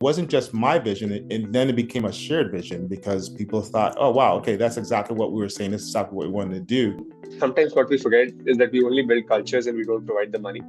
wasn't just my vision, and then it became a shared vision because people thought, oh, wow, okay, that's exactly what we were saying. This is exactly what we wanted to do. Sometimes what we forget is that we only build cultures and we don't provide the money.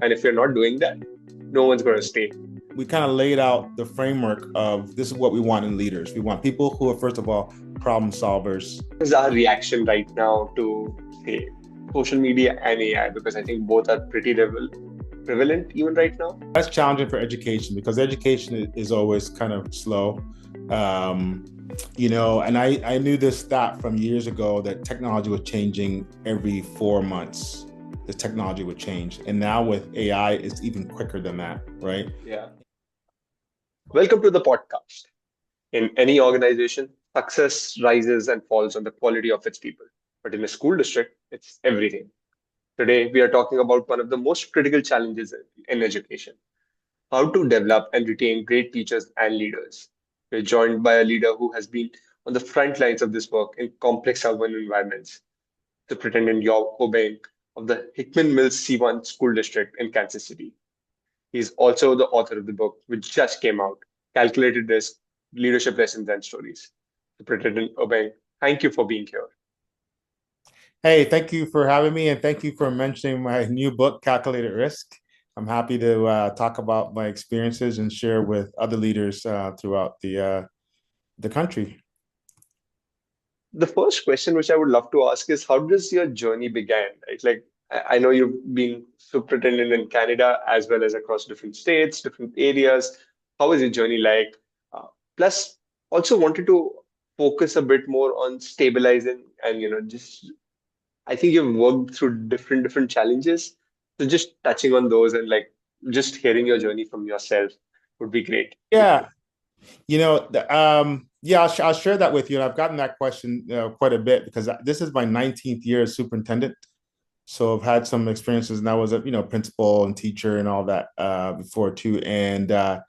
And if you're not doing that, no one's going to stay. We kind of laid out the framework of this is what we want in leaders. We want people who are, first of all, problem solvers. This is our reaction right now to, say, social media and AI, because I think both are pretty prevalent even right now. That's challenging for education because education is always kind of slow. And I knew this stat from years ago that technology was changing every 4 months. The technology would change. And now with AI, it's even quicker than that, right? Yeah. Welcome to the podcast. In any organization, success rises and falls on the quality of its people. But in a school district, it's everything. Today, we are talking about one of the most critical challenges in education: how to develop and retain great teachers and leaders. We're joined by a leader who has been on the front lines of this work in complex urban environments, Superintendent Yaw Obeng of the Hickman Mills C1 School District in Kansas City. He's also the author of the book, which just came out, Calculated Risk, Leadership Lessons and Stories. Superintendent Obeng, thank you for being here. Hey, thank you for having me, and thank you for mentioning my new book, Calculated Risk. I'm happy to talk about my experiences and share with other leaders throughout the country. The first question which I would love to ask is, how does your journey begin? Right? Like, I know you've been superintendent in Canada as well as across different states, different areas. How was your journey like? Plus, also wanted to focus a bit more on stabilizing and just I think you've worked through different challenges. So just touching on those and like just hearing your journey from yourself would be great. Yeah, yeah, I'll share that with you. And I've gotten that question quite a bit because this is my 19th year as superintendent. So I've had some experiences, and I was a principal and teacher and all that before too. And I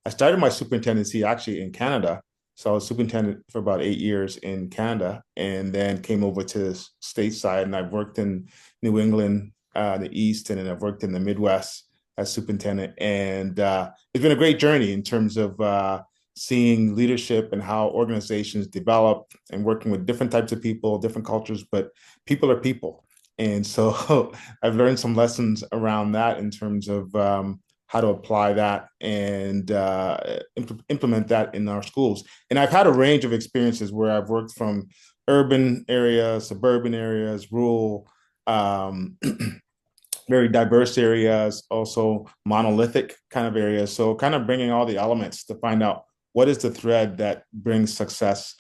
started my superintendency actually in Canada. So I was superintendent for about 8 years in Canada, and then came over to the stateside. And I've worked in New England, the East, and then I've worked in the Midwest as superintendent. And it's been a great journey in terms of seeing leadership and how organizations develop and working with different types of people, different cultures, but people are people. And so I've learned some lessons around that in terms of how to apply that and implement that in our schools. And I've had a range of experiences where I've worked from urban areas, suburban areas, rural, very diverse areas, also monolithic kind of areas. So kind of bringing all the elements to find out what is the thread that brings success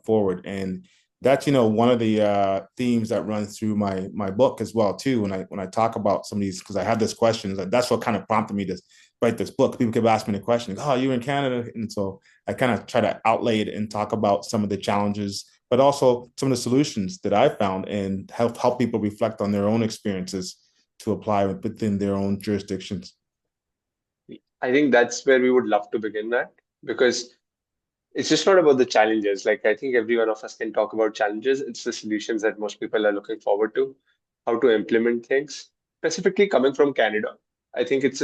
forward. And that's one of the themes that runs through my book as well too. When I talk about some of these, because I have this question, that's what kind of prompted me to write this book. People keep asking me the question, "Oh, you're in Canada," and so I kind of try to outlay it and talk about some of the challenges, but also some of the solutions that I found, and help people reflect on their own experiences to apply within their own jurisdictions. I think that's where we would love to begin that, because it's just not about the challenges. Like, I think every one of us can talk about challenges. It's the solutions that most people are looking forward to, how to implement things. Specifically coming from Canada, I think it's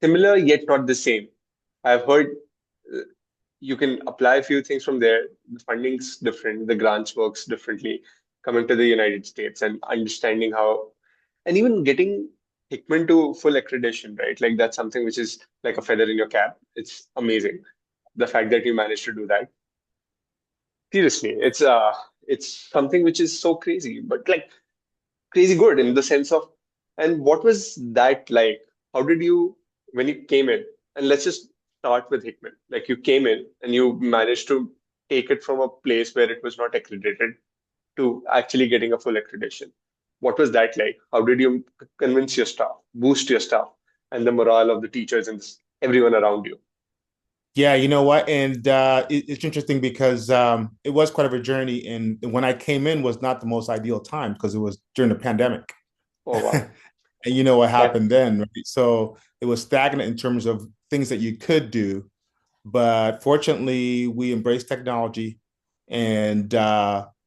similar yet not the same. I've heard uh, you can apply a few things from there. The funding's different, the grants works differently. Coming to the United States and understanding how, and even getting Hickman to full accreditation, right? Like, that's something which is like a feather in your cap. It's amazing, the fact that you managed to do that. Seriously, it's something which is so crazy, but like crazy good in the sense of, and what was that like? How did you, when you came in, and let's just start with Hickman. Like, you came in and you managed to take it from a place where it was not accredited to actually getting a full accreditation. What was that like? How did you convince your staff, boost your staff, and the morale of the teachers and everyone around you? Yeah, you know what? And it's interesting because it was quite of a journey. And when I came in was not the most ideal time because it was during the pandemic. Oh, wow. And you know what That happened then, right? So it was stagnant in terms of things that you could do. But fortunately, we embraced technology, and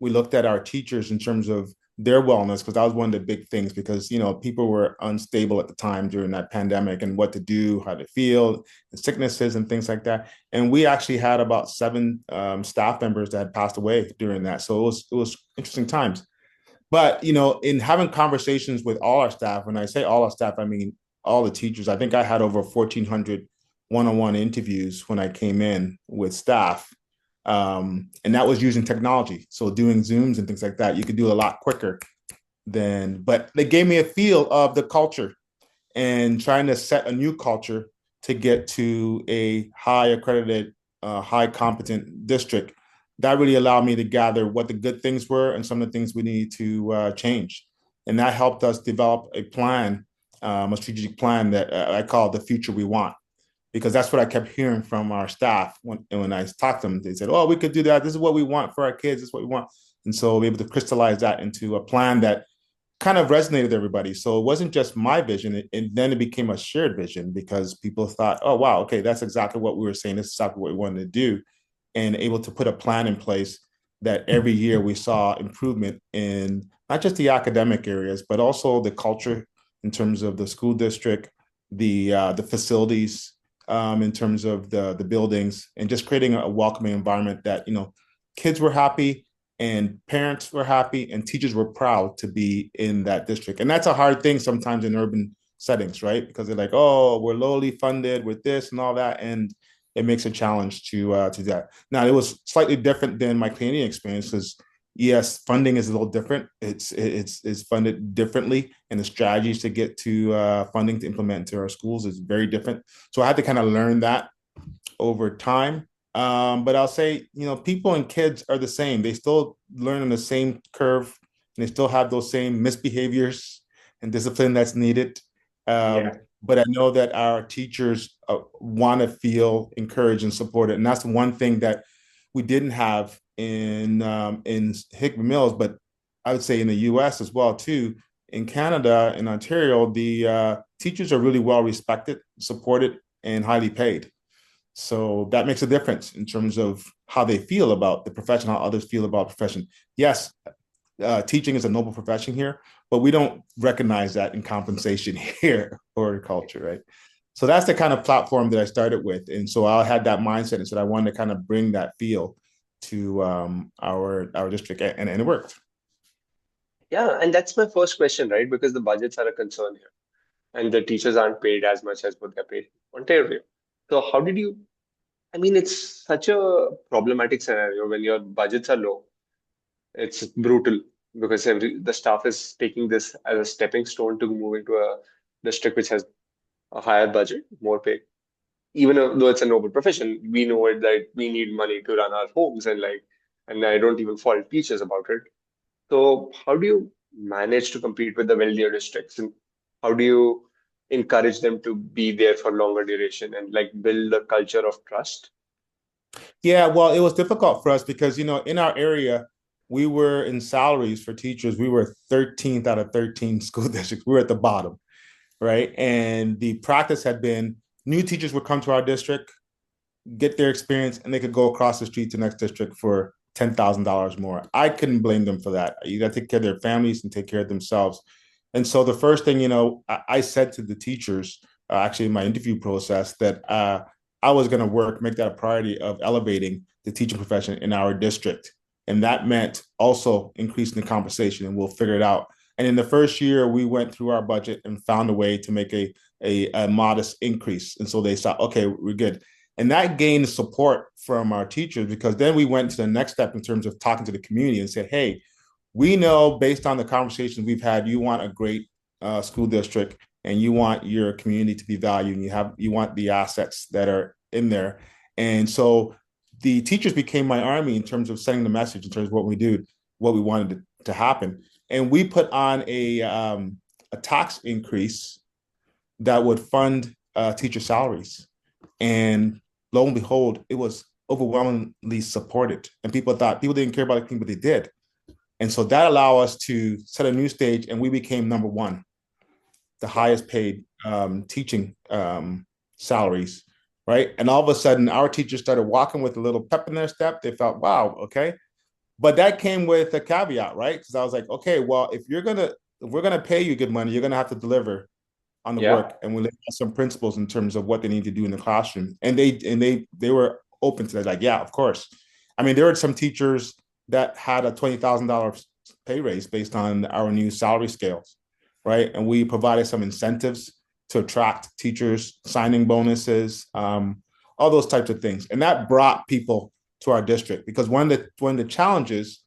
we looked at our teachers in terms of their wellness, because that was one of the big things, because people were unstable at the time during that pandemic and what to do, how to feel, and sicknesses and things like that. And we actually had about seven staff members that had passed away during that. So it was interesting times. But in having conversations with all our staff, when I say all our staff, I mean all the teachers. I think I had over 1,400 one-on-one interviews when I came in with staff, and that was using technology. So doing Zooms and things like that, you could do a lot quicker than. But they gave me a feel of the culture and trying to set a new culture to get to a high accredited, high competent district. That really allowed me to gather what the good things were and some of the things we need to change. And that helped us develop a plan, a strategic plan that I call the future we want, because that's what I kept hearing from our staff when I talked to them. They said, "Oh, we could do that. This is what we want for our kids. This is what we want." And so we were able to crystallize that into a plan that kind of resonated with everybody. So it wasn't just my vision, and then it became a shared vision, because people thought, "Oh, wow, okay, that's exactly what we were saying. This is exactly what we wanted to do," and able to put a plan in place that every year we saw improvement in not just the academic areas, but also the culture in terms of the school district, the facilities, in terms of the buildings, and just creating a welcoming environment that kids were happy and parents were happy and teachers were proud to be in that district. And that's a hard thing sometimes in urban settings, right? Because they're like, "Oh, we're lowly funded with this and all that," and it makes a challenge to that. Now, it was slightly different than my Canadian experience, because yes, funding is a little different. It's funded differently, and the strategies to get to funding to implement into our schools is very different. So I had to kind of learn that over time. But I'll say, people and kids are the same. They still learn on the same curve, and they still have those same misbehaviors and discipline that's needed. Um, Yeah. but I know that our teachers want to feel encouraged and supported, and that's one thing that we didn't have in Hickman Mills, but I would say in the U.S. as well too. In Canada, in Ontario, the teachers are really well respected, supported, and highly paid. So that makes a difference in terms of how they feel about the profession, how others feel about the profession. Yes, teaching is a noble profession here, but we don't recognize that in compensation here or culture, right? So that's the kind of platform that I started with. And so I had that mindset and said I wanted to kind of bring that feel to our district, and it worked. Yeah, and that's my first question, right? Because the budgets are a concern here, and the teachers aren't paid as much as what they're paid in Ontario. So how did you? I mean, it's such a problematic scenario when your budgets are low. It's brutal because the staff is taking this as a stepping stone to move into a district which has a higher budget, more pay. Even though it's a noble profession, we know it that we need money to run our homes and I don't even fault teachers about it. So how do you manage to compete with the wealthier districts, and how do you encourage them to be there for longer duration and like build a culture of trust? Yeah, well, it was difficult for us because, in our area, we were in salaries for teachers. We were 13th out of 13 school districts. We were at the bottom, right? And the practice had been new teachers would come to our district, get their experience, and they could go across the street to the next district for $10,000 more. I couldn't blame them for that. You got to take care of their families and take care of themselves. And so the first thing, I said to the teachers, actually in my interview process, that I was going to make that a priority of elevating the teaching profession in our district. And that meant also increasing the compensation, and we'll figure it out. And in the first year, we went through our budget and found a way to make a modest increase. And so they thought, okay, we're good. And that gained support from our teachers, because then we went to the next step in terms of talking to the community and said, "Hey, we know based on the conversations we've had, you want a great school district, and you want your community to be valued, and you want the assets that are in there." And so the teachers became my army in terms of sending the message in terms of what we do, what we wanted to happen. And we put on a tax increase that would fund teacher salaries. And lo and behold, it was overwhelmingly supported. And people didn't care about it, but they did. And so that allowed us to set a new stage, and we became number one, the Wow. highest paid teaching salaries, right? And all of a sudden, our teachers started walking with a little pep in their step. They felt, wow, okay. But that came with a caveat, right? Because I was like, okay, well, if we're gonna pay you good money, you're gonna have to deliver on the Yeah. work, and we laid out some principles in terms of what they need to do in the classroom. And they were open to that, like, yeah, of course. I mean, there were some teachers that had a $20,000 pay raise based on our new salary scales, right? And we provided some incentives to attract teachers, signing bonuses, all those types of things, and that brought people to our district. Because one of the challenges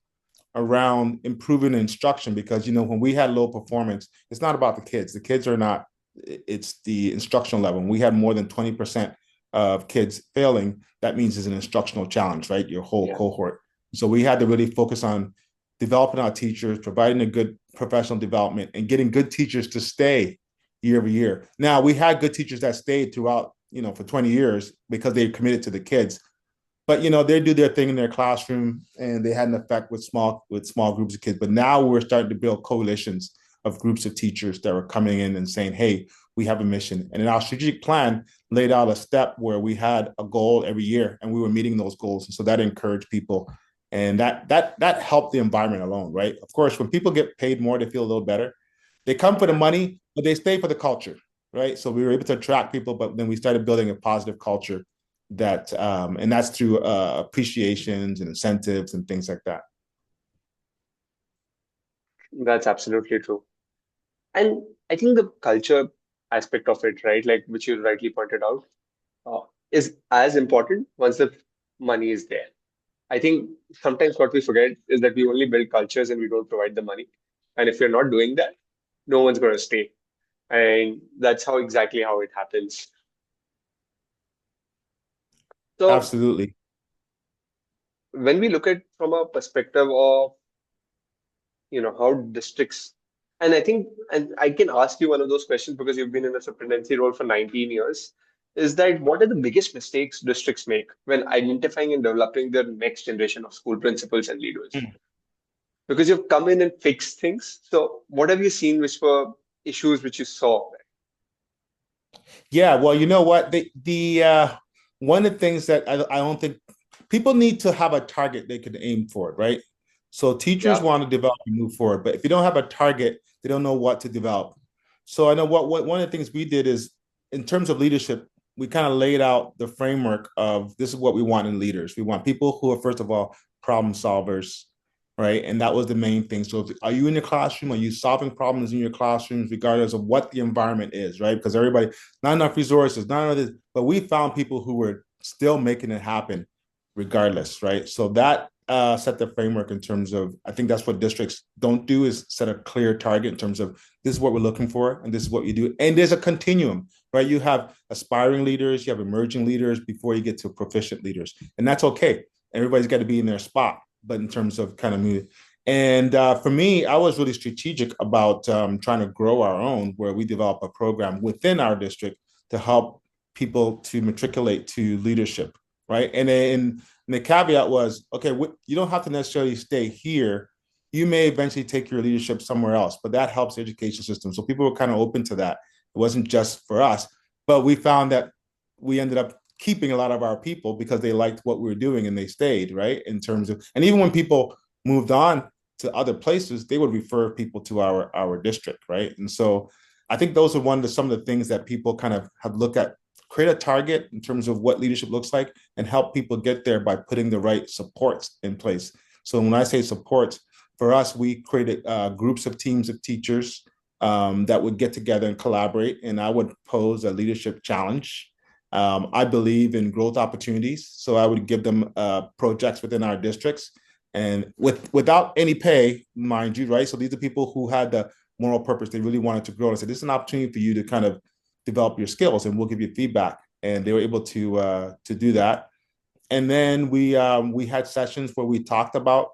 around improving instruction, because when we had low performance, it's not about the kids are not, it's the instructional level. When we had more than 20% of kids failing, that means it's an instructional challenge, right? Your whole Yeah. cohort. So we had to really focus on developing our teachers, providing a good professional development, and getting good teachers to stay year over year. Now, we had good teachers that stayed throughout, for 20 years because they committed to the kids. But they do their thing in their classroom, and they had an effect with small groups of kids. But now we're starting to build coalitions of groups of teachers that are coming in and saying, "Hey, we have a mission." And in our strategic plan, laid out a step where we had a goal every year, and we were meeting those goals. And so that encouraged people, and that helped the environment alone, right? Of course, when people get paid more, they feel a little better. They come for the Yeah. money, but they stay for the culture, right? So we were able to attract people, but then we started building a positive culture and that's through appreciations and incentives and things like that. That's absolutely true. And I think the culture aspect of it, right, like which you rightly pointed out, uh, is as important once the money is there. I think sometimes what we forget is that we only build cultures and we don't provide the money. And if you're not doing that, no one's going to stay. And that's exactly how it happens. So Absolutely. when we look at from a perspective of, how districts, and I think, and I can ask you one of those questions because you've been in a superintendency role for 19 years, is that what are the biggest mistakes districts make when identifying and developing their next generation of school principals and leaders? Because you've come in and fixed things. So what have you seen which were issues which you saw? Yeah, well, you know what? The one of the things that I don't think people need to have a target they could aim for, right? So teachers Yeah. want to develop and move forward, but if you don't have a target, they don't know what to develop. So I know what one of the things we did is in terms of leadership, we kind of laid out the framework of this is what we want in leaders. We want people who are, first of all, problem solvers, right? And that was the main thing. So are you in your classroom? Are you solving problems in your classrooms, regardless of what the environment is, right? Because everybody, not enough resources, not enough this, but we found people who were still making it happen regardless, right? So that set the framework in terms of, I think that's what districts don't do, is set a clear target in terms of this is what we're looking for and this is what you do. And there's a continuum, right? You have aspiring leaders, you have emerging leaders before you get to proficient leaders. And that's okay. Everybody's got to be in their spot, but in terms of kind of moving. And for me, I was really strategic about trying to grow our own, where we develop a program within our district to help people to matriculate to leadership, right? And the caveat was, okay, you don't have to necessarily stay here. You may eventually take your leadership somewhere else, but that helps the education system. So people were kind of open to that. It wasn't just for us, but we found that we ended up keeping a lot of our people because they liked what we were doing and they stayed, right? In terms of, and even when people moved on to other places, they would refer people to our district, right? And so I think those are some of the things that people kind of have looked at. Create a target in terms of what leadership looks like and help people get there by putting the right supports in place. So when I say supports, for us, we created groups of teams of teachers that would get together and collaborate, and I would pose a leadership challenge. I believe in growth opportunities, so I would give them projects within our districts, and without any pay, mind you, right? So these are people who had the moral purpose; they really wanted to grow. I said, "This is an opportunity for you to kind of develop your skills, and we'll give you feedback." And they were able to do that. And then we had sessions where we talked about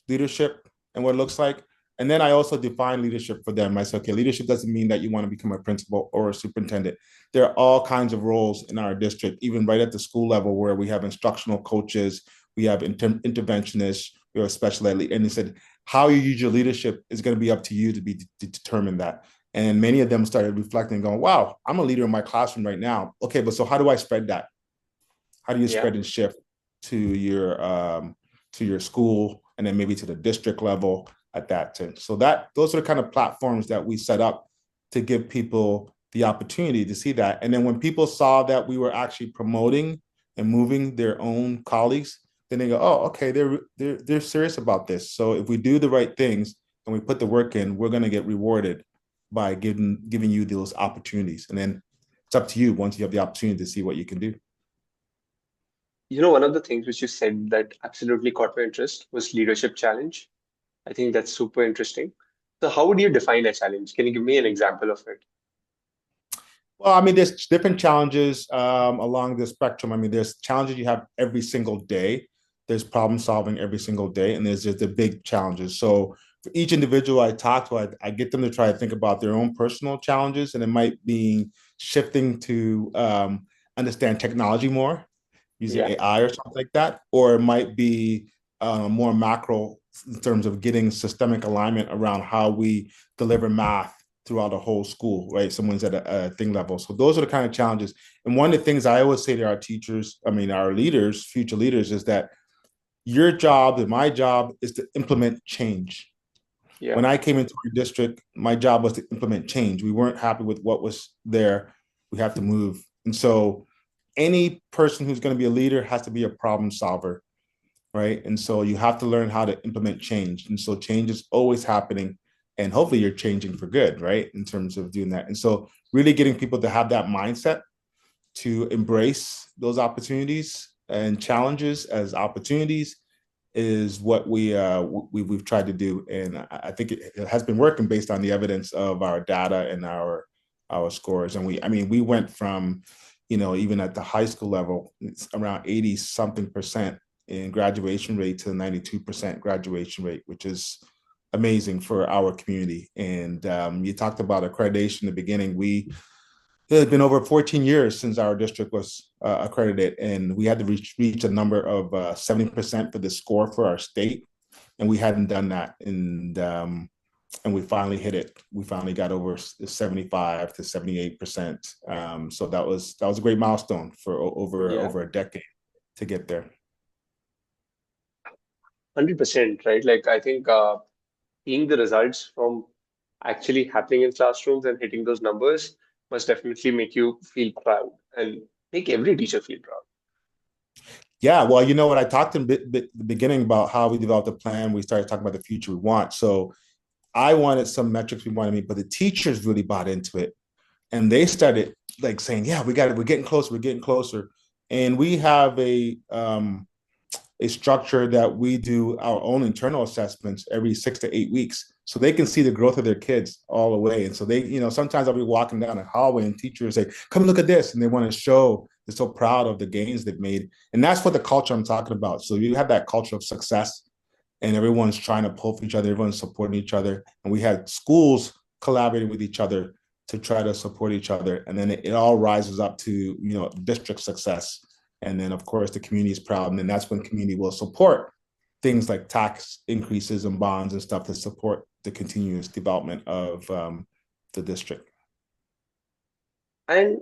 leadership and what it looks like. And then I also defined leadership for them. I said, okay, leadership doesn't mean that you want to become a principal or a superintendent. There are all kinds of roles in our district, even right at the school level, where we have instructional coaches, we have interventionists, we have special ed. And he said, how you use your leadership is going to be up to you to determine that. And many of them started reflecting, going, wow, I'm a leader in my classroom right now. Okay, but so how do I spread that? How do you Yeah. spread and shift to your school and then maybe to the district level at that time. So those are the kind of platforms that we set up to give people the opportunity to see that. And then when people saw that we were actually promoting and moving their own colleagues, then they go, oh, okay, they're serious about this. So if we do the right things and we put the work in, we're going to get rewarded by giving you those opportunities. And then it's up to you once you have the opportunity to see what you can do. One of the things which you said that absolutely caught my interest was leadership challenge. I think that's super interesting. So how would you define a challenge? Can you give me an example of it? Well, I mean, there's different challenges along the spectrum. I mean, there's challenges you have every single day. There's problem solving every single day, and there's just the big challenges. So for each individual I talk to, I get them to try to think about their own personal challenges, and it might be shifting to understand technology more, using Yeah. AI or something like that, or it might be more macro in terms of getting systemic alignment around how we deliver math throughout the whole school, right? Someone's at a thing level. So those are the kind of challenges. And one of the things I always say to our teachers, I mean, our leaders, future leaders, is that your job and my job is to implement change. Yeah. When I came into our district, my job was to implement change. We weren't happy with what was there. We have to move. And so any person who's going to be a leader has to be a problem solver, right? And so you have to learn how to implement change. And so change is always happening. And hopefully you're changing for good, right? In terms of doing that. And so really getting people to have that mindset to embrace those opportunities and challenges as opportunities is what we've tried to do. And I think it has been working based on the evidence of our data and our scores. And we went from, even at the high school level, it's around 80 something percent in graduation rate to the 92% graduation rate, which is amazing for our community. And you talked about accreditation in the beginning. It had been over 14 years since our district was accredited, and we had to reach a number of 70% for the score for our state, and we hadn't done that. And we finally hit it. We finally got over 75 to 78%. So that was a great milestone for Yeah. over a decade to get there. 100%, right? Like I think seeing the results from actually happening in classrooms and hitting those numbers must definitely make you feel proud and make every teacher feel proud. Yeah, well, you know what, I talked in the beginning about how we developed a plan. We started talking about the future we want. So I wanted some metrics we wanted to meet, but the teachers really bought into it. And they started like saying, yeah, we got it. We're getting closer. We're getting closer. And we have a structure that we do our own internal assessments every 6 to 8 weeks. So they can see the growth of their kids all the way. And so they, sometimes I'll be walking down a hallway and teachers say, come look at this. And they want to show they're so proud of the gains they've made. And that's what the culture I'm talking about. So you have that culture of success and everyone's trying to pull for each other. Everyone's supporting each other. And we had schools collaborating with each other to try to support each other. And then it all rises up to, district success. And then, of course, the community is proud. And then that's when community will support things like tax increases and bonds and stuff to support the continuous development of the district. And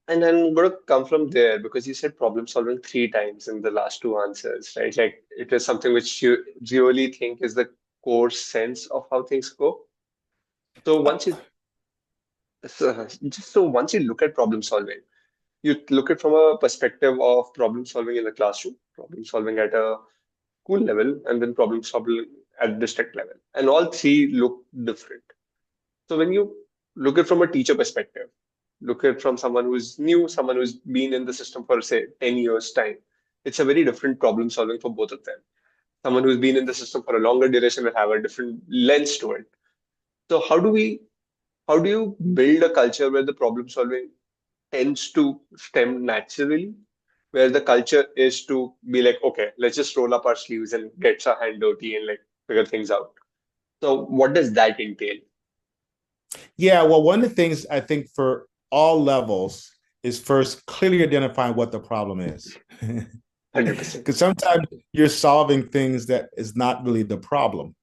and I'm going to come from there because you said problem solving three times in the last two answers, right? Like it is something which you really think is the core sense of how things go. So once you so once you look at problem solving, you look at from a perspective of problem solving in the classroom, problem solving at a school level, and then problem solving at district level. And all three look different. So when you look at from a teacher perspective, look at from someone who's new, someone who's been in the system for say 10 years time, it's a very different problem solving for both of them. Someone who's been in the system for a longer duration will have a different lens to it. So how do you build a culture where the problem solving tends to stem naturally, where the culture is to be like, okay, let's just roll up our sleeves and get our hand dirty and like figure things out. So what does that entail? Yeah, well, one of the things I think for all levels is first clearly identifying what the problem is. 100%. Because sometimes you're solving things that is not really the problem,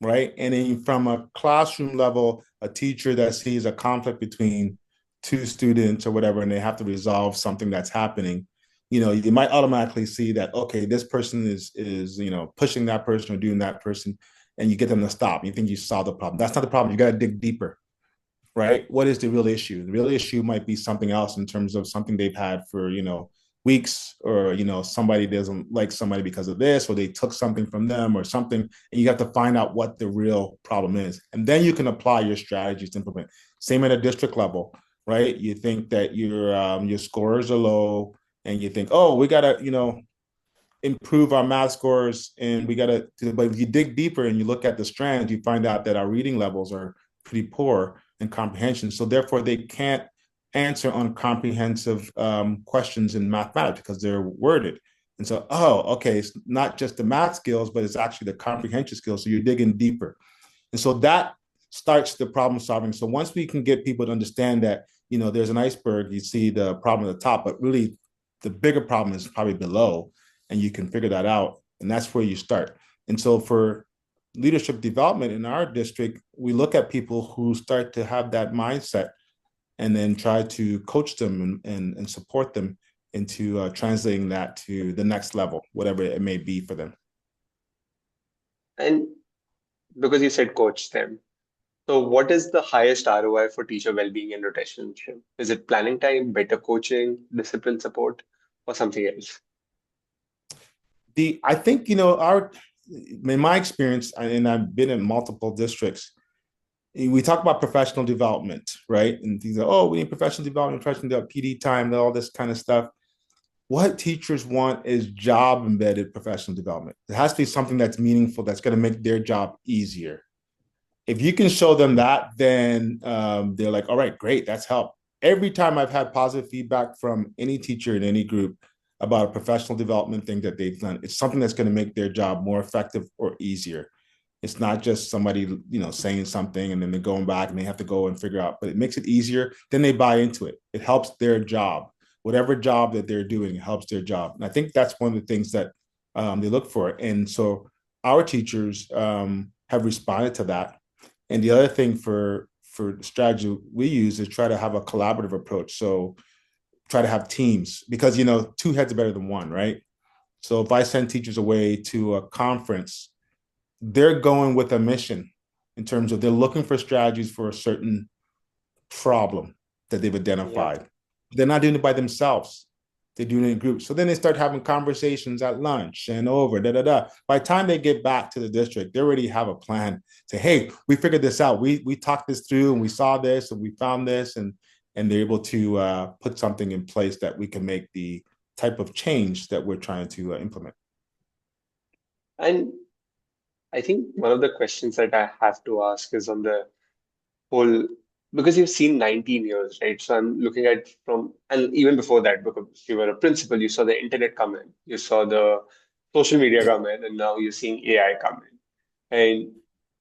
right? And then from a classroom level, a teacher that sees a conflict between two students or whatever, and they have to resolve something that's happening, you might automatically see that, okay, this person is pushing that person or doing that person, and you get them to stop. You think you solve the problem. That's not the problem. You got to dig deeper, right? What is the real issue? The real issue might be something else in terms of something they've had for, weeks, or, somebody doesn't like somebody because of this, or they took something from them or something. And you have to find out what the real problem is. And then you can apply your strategies to implement. Same at a district level, right? You think that your scores are low, and you think, oh, we gotta, improve our math scores, and we gotta, but if you dig deeper and you look at the strands, you find out that our reading levels are pretty poor in comprehension. So therefore, they can't answer on comprehensive questions in mathematics because they're worded. And so, oh, okay, it's not just the math skills, but it's actually the comprehension skills. So you're digging deeper. And so that starts the problem solving. So once we can get people to understand that, there's an iceberg, you see the problem at the top, but really the bigger problem is probably below, and you can figure that out. And that's where you start. And so for leadership development in our district, we look at people who start to have that mindset, and then try to coach them and support them into translating that to the next level, whatever it may be for them. And because you said coach them, so what is the highest ROI for teacher well-being and retention? Is it planning time, better coaching, discipline support, or something else? I think, in my experience, and I've been in multiple districts, we talk about professional development, right? And things like, oh, we need professional development, PD time, all this kind of stuff. What teachers want is job embedded professional development. It has to be something that's meaningful, that's going to make their job easier. If you can show them that, then they're like, all right, great, that's help. Every time I've had positive feedback from any teacher in any group about a professional development thing that they've done, it's something that's going to make their job more effective or easier. It's not just somebody, saying something and then they're going back and they have to go and figure out, but it makes it easier. Then they buy into it. It helps their job. Whatever job that they're doing, it helps their job. And I think that's one of the things that they look for. And so our teachers have responded to that. And the other thing for the strategy we use is try to have a collaborative approach. So try to have teams, because, two heads are better than one, right? So if I send teachers away to a conference, they're going with a mission in terms of they're looking for strategies for a certain problem that they've identified. Yeah. They're not doing it by themselves. They're doing it in groups. So then they start having conversations at lunch and over, By the time they get back to the district, they already have a plan. Say, hey, we figured this out. We talked this through, and we saw this, and we found this, and they're able to put something in place that we can make the type of change that we're trying to implement. And I think one of the questions that I have to ask is on the whole, because you've seen 19 years, right? So I'm looking at and even before that, because you were a principal, you saw the internet come in, you saw the social media come in, and now you're seeing AI come in. And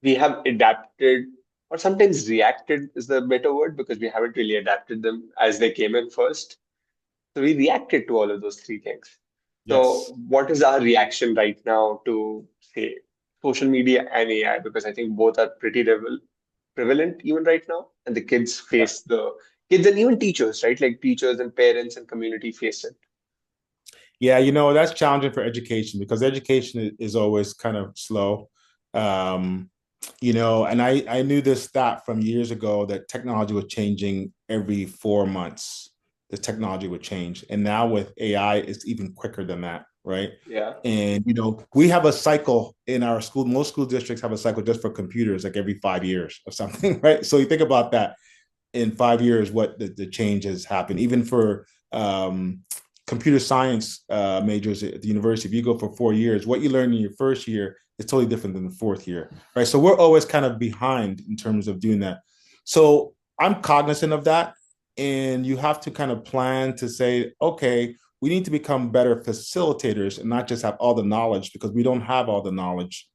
we have adapted, or sometimes reacted is the better word, because we haven't really adapted them as they came in first. So we reacted to all of those three things. So Yes. what is our reaction right now to, say, social media and AI? Because I think both are pretty prevalent even right now, and the Yeah. the kids and even teachers, right? Like teachers and parents and community face it. Yeah, that's challenging for education, because education is always kind of slow. Um, and I knew this stat from years ago that technology was changing every 4 months. The technology would change. And now with AI, it's even quicker than that, right? Yeah. And, we have a cycle in our school. Most school districts have a cycle just for computers, like every 5 years or something, right? So you think about that in 5 years, what the change has happened, even for computer science majors at the university. If you go for 4 years, what you learn in your first year is totally different than the fourth year, right? So we're always kind of behind in terms of doing that. So I'm cognizant of that. And you have to kind of plan to say, okay, we need to become better facilitators and not just have all the knowledge, because we don't have all the knowledge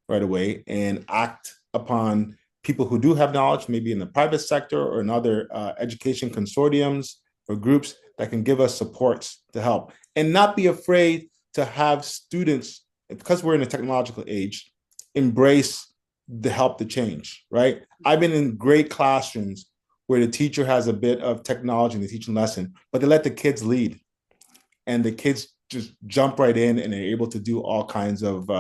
right away, and act upon people who do have knowledge, maybe in the private sector or in other education consortiums or groups that can give us supports to help, and not be afraid to have students, because we're in a technological age, embrace the help to change, right? I've been in great classrooms where the teacher has a bit of technology in the teaching lesson, but they let the kids lead. and the kids just jump right in and they're able to do all kinds of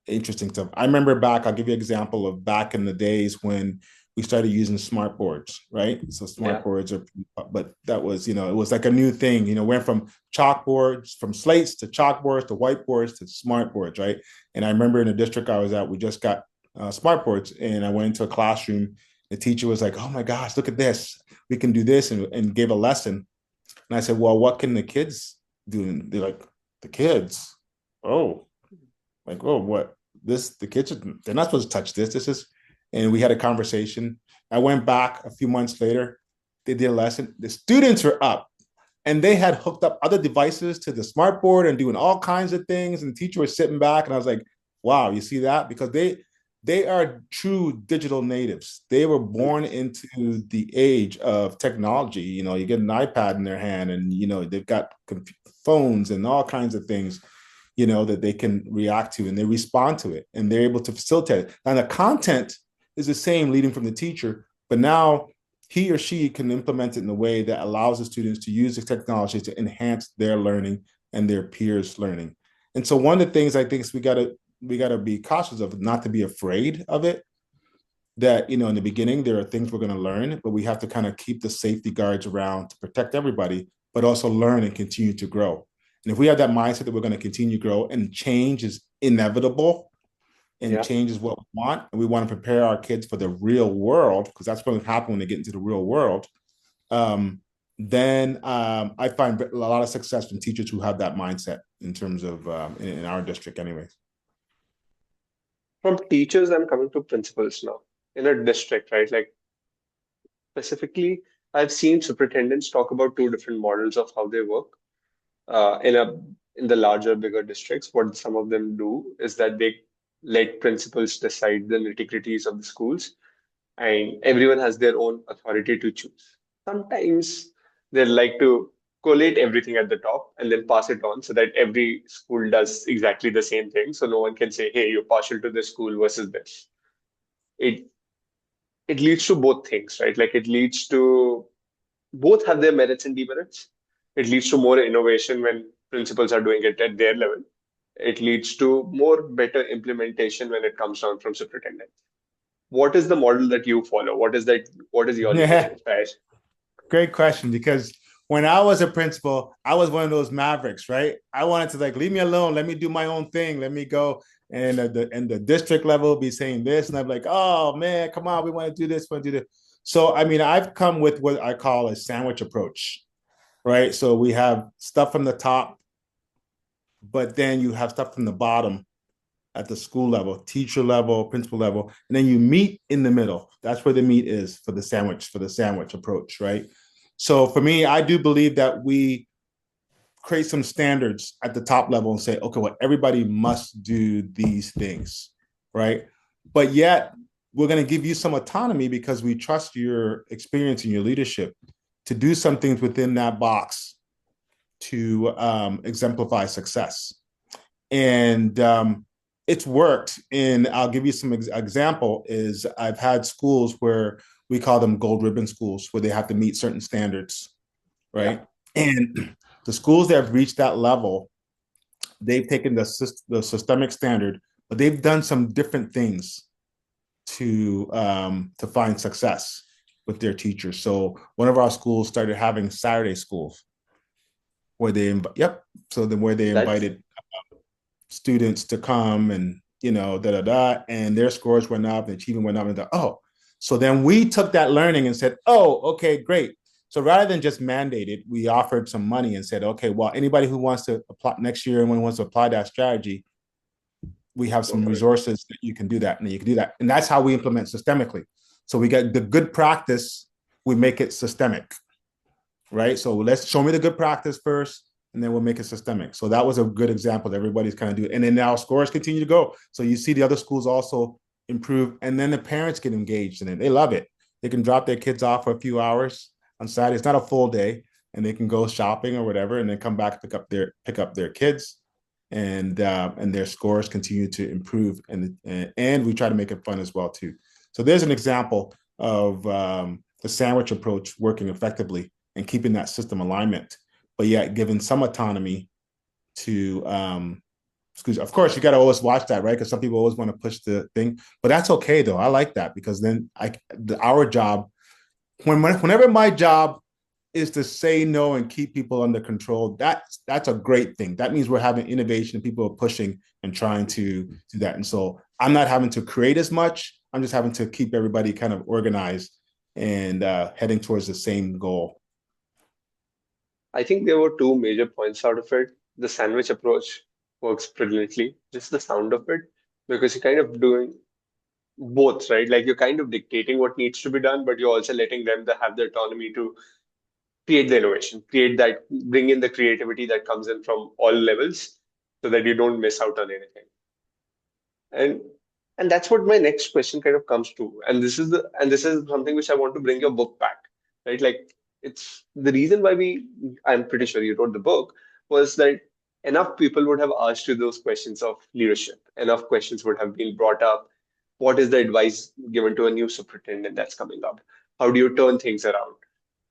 interesting stuff. I remember back, I'll give you an example of back in the days when we started using smart boards, right? So smart Yeah. boards are, but that was, it was like a new thing, went from chalkboards, from slates to chalkboards to whiteboards to smart boards, right? And I remember in the district I was at, we just got smart boards, and I went into a classroom. The teacher was like, "Oh my gosh, look at this. We can do this," and gave a lesson. And I said, "Well, what can the kids do?" And they're like, "The kids? Oh, like, oh, what? The kids, they're not supposed to touch this. This is," and we had a conversation. I went back a few months later. They did a lesson. The students were up and they had hooked up other devices to the smart board and doing all kinds of things. And the teacher was sitting back, and I was like, wow, you see that? Because they are true digital natives. They were born into the age of technology. You get an iPad in their hand, and they've got phones and all kinds of things, that they can react to, and they respond to it, and they're able to facilitate it. And the content is the same leading from the teacher, but now he or she can implement it in a way that allows the students to use the technology to enhance their learning and their peers' learning. And so one of the things I think is we gotta be cautious of, not to be afraid of it. That in the beginning there are things we're going to learn, but we have to kind of keep the safety guards around to protect everybody, but also learn and continue to grow. And if we have that mindset that we're going to continue to grow, and change is inevitable, and Yeah. change is what we want, and we want to prepare our kids for the real world, because that's going to happen when they get into the real world, then I find a lot of success from teachers who have that mindset in terms of in our district anyways. From teachers, I'm coming to principals now. In a district, right? Like specifically, I've seen superintendents talk about two different models of how they work. In the larger, bigger districts, what some of them do is that they let principals decide the nitty-gritties of the schools, and everyone has their own authority to choose. Sometimes they like to collate everything at the top and then pass it on so that every school does exactly the same thing. So no one can say, hey, you're partial to this school versus this. It it leads to both things, right? Like it leads to both have their merits and demerits. It leads to more innovation when principals are doing it at their level. It leads to more better implementation when it comes down from superintendent. What is the model that you follow? What is your Yeah. leadership style? Great question, because when I was a principal, I was one of those mavericks, right? I wanted to like leave me alone, let me do my own thing, let me go. And the district level be saying this, and I'm like, oh man, come on, we want to do this, want to do this. So I mean, I've come with what I call a sandwich approach, right? So we have stuff from the top, but then you have stuff from the bottom at the school level, teacher level, principal level, and then you meet in the middle. That's where the meat is for the sandwich approach, right? So for me, I do believe that we create some standards at the top level and say, okay, well, everybody must do these things, right? But yet we're going to give you some autonomy because we trust your experience and your leadership to do some things within that box to exemplify success. And it's worked. And I'll give you some example is I've had schools where we call them gold ribbon schools, where they have to meet certain standards, Yeah, right? And the schools that have reached that level, they've taken the systemic standard, but they've done some different things to find success with their teachers. So one of our schools started having Saturday schools where where they that's invited students to come, and and their scores went up, the achievement went up, and so then we took that learning and said, oh, okay, great. So rather than just mandate it, we offered some money and said, okay, well, anybody who wants to apply next year and wants to apply that strategy, we have go some for it. resources that you can do that, and you can do that. And that's how we implement systemically. So we get the good practice, we make it systemic, right? So let's show me the good practice first, and then we'll make it systemic. So that was a good example that everybody's kind of doing. And then now scores continue to go. So you see the other schools also improve, and then the parents get engaged in it. They love it. They can drop their kids off for a few hours on Saturday. It's not a full day, and they can go shopping or whatever, and then come back pick up their kids, and their scores continue to improve. And we try to make it fun as well too. So there's an example of the sandwich approach working effectively and keeping that system alignment. but yet given some autonomy to excuse. Of course, you got to always watch that, right? Because some people always want to push the thing, but that's okay though. I like that because then our job, whenever my job is to say no and keep people under control, that's a great thing. That means we're having innovation and people are pushing and trying to do that. And so I'm not having to create as much. I'm just having to keep everybody kind of organized and heading towards the same goal. I think there were two major points out of it. The sandwich approach works brilliantly, just the sound of it, because you're kind of doing both, right? Like you're kind of dictating what needs to be done, but you're also letting them have the autonomy to create the innovation, create that, bring in the creativity that comes in from all levels so that you don't miss out on anything. And and that's what my next question kind of comes to. And this is something which I want to bring your book back, right? Like it's the reason why I'm pretty sure you wrote the book was that enough people would have asked you those questions of leadership. Enough questions would have been brought up. What is the advice given to a new superintendent that's coming up? How do you turn things around?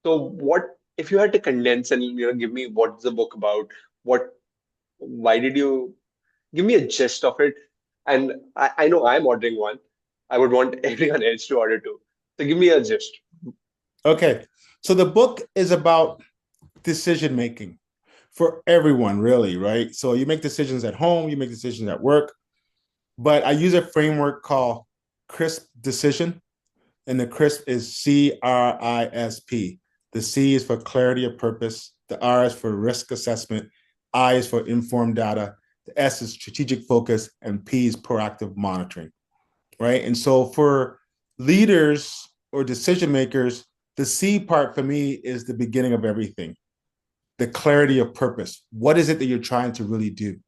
So what if you had to condense and give me what's the book about? What why did you give me a gist of it? And I know I'm ordering one. I would want everyone else to order too. So give me a gist. Okay. So the book is about decision making for everyone, really, right? So you make decisions at home, you make decisions at work, but I use a framework called CRISP decision, and the CRISP is CRISP. The C is for clarity of purpose, the R is for risk assessment, I is for informed data, the S is strategic focus, and P is proactive monitoring, right? And so for leaders or decision makers, the C part for me is the beginning of everything. The clarity of purpose. What is it that you're trying to really do?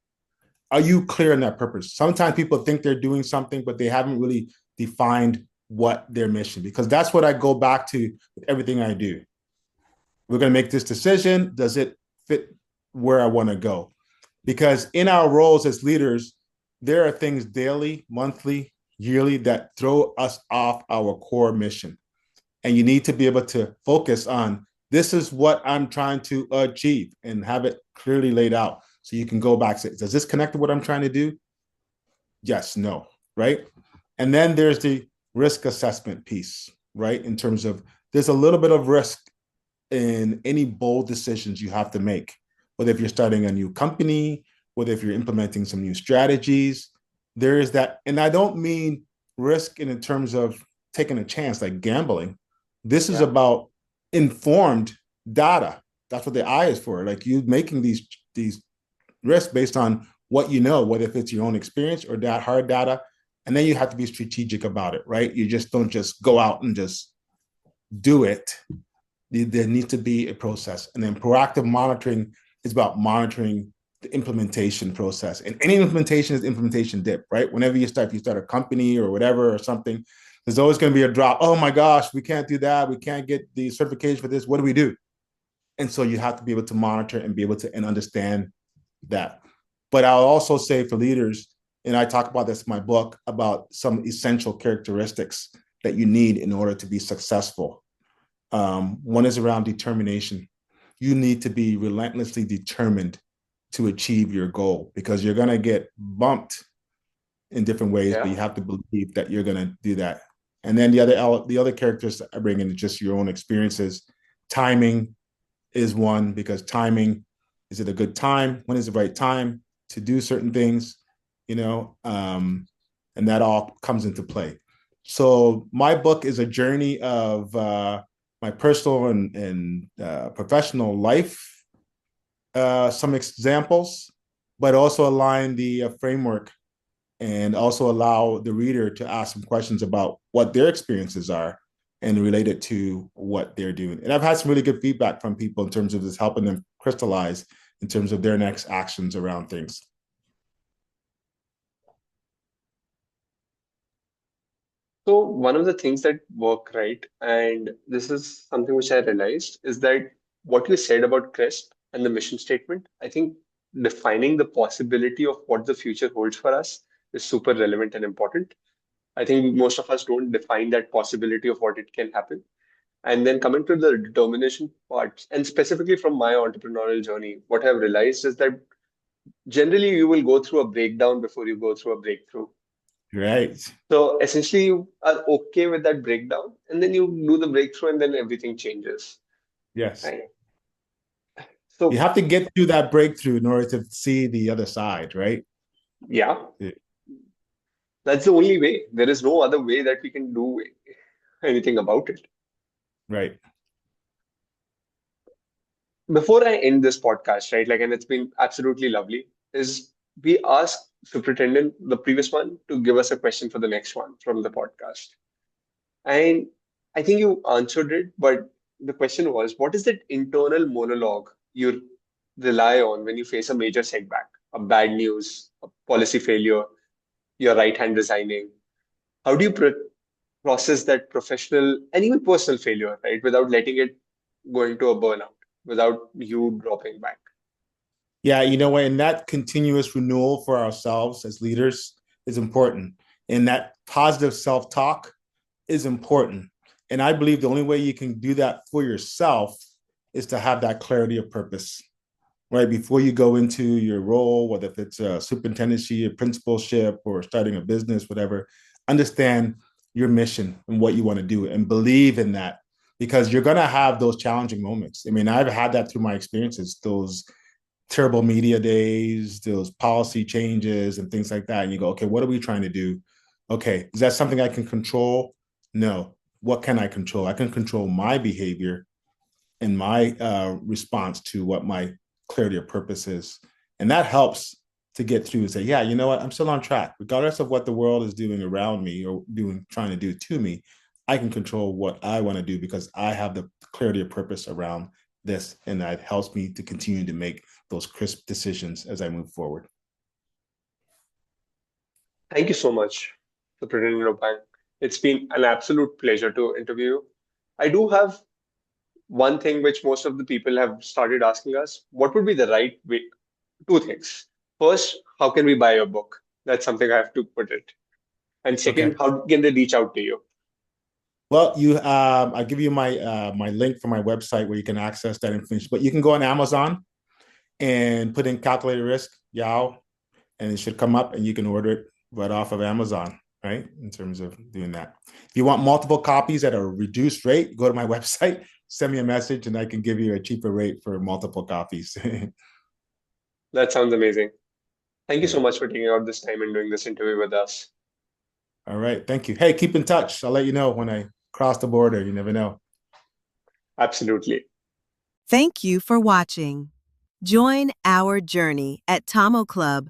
Are you clear on that purpose? Sometimes people think they're doing something, but they haven't really defined what their mission, because that's what I go back to with everything I do. We're going to make this decision. Does it fit where I want to go? Because in our roles as leaders, there are things daily, monthly, yearly that throw us off our core mission. And you need to be able to focus on this is what I'm trying to achieve and have it clearly laid out. So you can go back and say, does this connect to what I'm trying to do? Yes, no, right? And then there's the risk assessment piece, right? In terms of there's a little bit of risk in any bold decisions you have to make, whether if you're starting a new company, whether if you're implementing some new strategies, there is that. And I don't mean risk in terms of taking a chance, like gambling. This is Yeah. about informed data. That's what the I is for. Like you making these risks based on what you know, whether if it's your own experience or that hard data. And then you have to be strategic about it, right? You just don't just go out and just do it. There needs to be a process. And then proactive monitoring is about monitoring the implementation process. And any implementation is implementation dip, right? Whenever you start, if you start a company or whatever or something, there's always going to be a drop. Oh my gosh, we can't do that. We can't get the certification for this. What do we do? And so you have to be able to monitor and be able to and understand that. But I'll also say for leaders, and I talk about this in my book, about some essential characteristics that you need in order to be successful. One is around determination. You need to be relentlessly determined to achieve your goal because you're going to get bumped in different ways, but Yeah. you have to believe that you're going to do that. And then the other characters I bring in just your own experiences. Timing is one, because timing, is it a good time? When is the right time to do certain things? And that all comes into play. So my book is a journey of my personal and professional life, some examples, but also align the framework and also allow the reader to ask some questions about what their experiences are and relate it to what they're doing. And I've had some really good feedback from people in terms of this helping them crystallize in terms of their next actions around things. So one of the things that work right, and this is something which I realized, is that what you said about CRISP and the mission statement, I think defining the possibility of what the future holds for us is super relevant and important. I think most of us don't define that possibility of what it can happen. And then coming to the determination part, and specifically from my entrepreneurial journey, what I've realized is that generally you will go through a breakdown before you go through a breakthrough. Right. So essentially, you are okay with that breakdown, and then you do the breakthrough, and then everything changes. Yes. Right. You So have to get through that breakthrough in order to see the other side, right? yeah, Yeah. that's the only way. There is no other way that we can do anything about it. Right. Before I end this podcast, right, like, and it's been absolutely lovely, is we asked Superintendent, the previous one, to give us a question for the next one from the podcast. And I think you answered it, but the question was, what is that internal monologue you rely on when you face a major setback, a bad news, a policy failure, your right hand resigning? How do you process that professional and even personal failure, right, without letting it go into a burnout, without you dropping back? Yeah, you know what? And that continuous renewal for ourselves as leaders is important. And that positive self-talk is important. And I believe the only way you can do that for yourself is to have that clarity of purpose, right? Before you go into your role, whether if it's a superintendency, a principalship, or starting a business, whatever, understand your mission and what you want to do and believe in that because you're going to have those challenging moments. I mean, I've had that through my experiences, those terrible media days, those policy changes and things like that. And you go, okay, what are we trying to do? Okay, is that something I can control? No. What can I control? I can control my behavior and my response to what my clarity of purpose is. And that helps to get through and say, yeah, you know what? I'm still on track. Regardless of what the world is doing around me or trying to do to me, I can control what I want to do because I have the clarity of purpose around this. And that helps me to continue to make those crisp decisions as I move forward. Thank you so much, Superintendent Opang. It's been an absolute pleasure to interview you. I do have one thing which most of the people have started asking us, what would be the right way? Two things. First, how can we buy your book? That's something I have to put it. And second, Okay. how can they reach out to you? Well, I'll give you my link for my website where you can access that information. But you can go on Amazon and put in calculated risk, Yaw, and it should come up and you can order it right off of Amazon, right? In terms of doing that. If you want multiple copies at a reduced rate, go to my website, send me a message, and I can give you a cheaper rate for multiple copies. That sounds amazing. Thank you so Yeah. much for taking out this time and doing this interview with us. All right. Thank you. Hey, keep in touch. I'll let you know when I cross the border. You never know. Absolutely. Thank you for watching. Join our journey at TomoClub